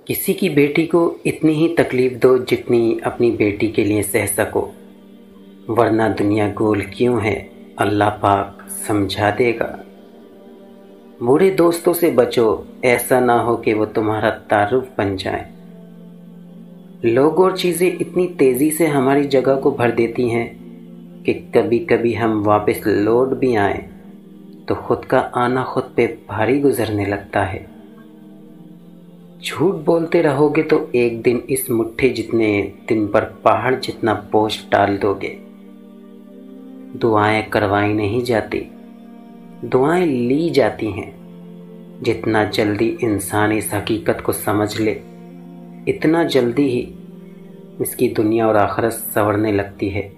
किसी की बेटी को इतनी ही तकलीफ दो जितनी अपनी बेटी के लिए सह सको, वरना दुनिया गोल क्यों है अल्लाह पाक समझा देगा। बुरे दोस्तों से बचो, ऐसा ना हो कि वो तुम्हारा तारुफ बन जाए। लोग और चीज़ें इतनी तेज़ी से हमारी जगह को भर देती हैं कि कभी कभी हम वापस लौट भी आए तो खुद का आना खुद पे भारी गुजरने लगता है। झूठ बोलते रहोगे तो एक दिन इस मुट्ठी जितने दिन पर पहाड़ जितना बोझ टाल दोगे। दुआएं करवाई नहीं जाती, दुआएं ली जाती हैं। जितना जल्दी इंसान इस हकीकत को समझ ले, इतना जल्दी ही इसकी दुनिया और आखिरत संवरने लगती है।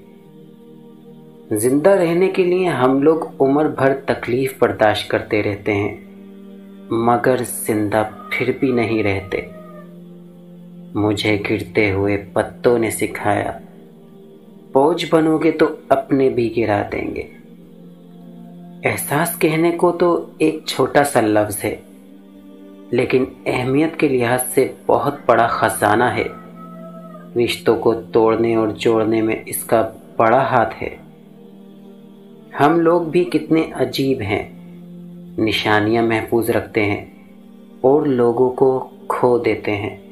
जिंदा रहने के लिए हम लोग उम्र भर तकलीफ बर्दाश्त करते रहते हैं, मगर जिंदा फिर भी नहीं रहते। मुझे गिरते हुए पत्तों ने सिखाया, बोझ बनोगे तो अपने भी गिरा देंगे। एहसास कहने को तो एक छोटा सा लफ्ज़ है, लेकिन अहमियत के लिहाज से बहुत बड़ा खजाना है। रिश्तों को तोड़ने और जोड़ने में इसका बड़ा हाथ है। हम लोग भी कितने अजीब हैं, निशानियां महफूज रखते हैं और लोगों को खो देते हैं।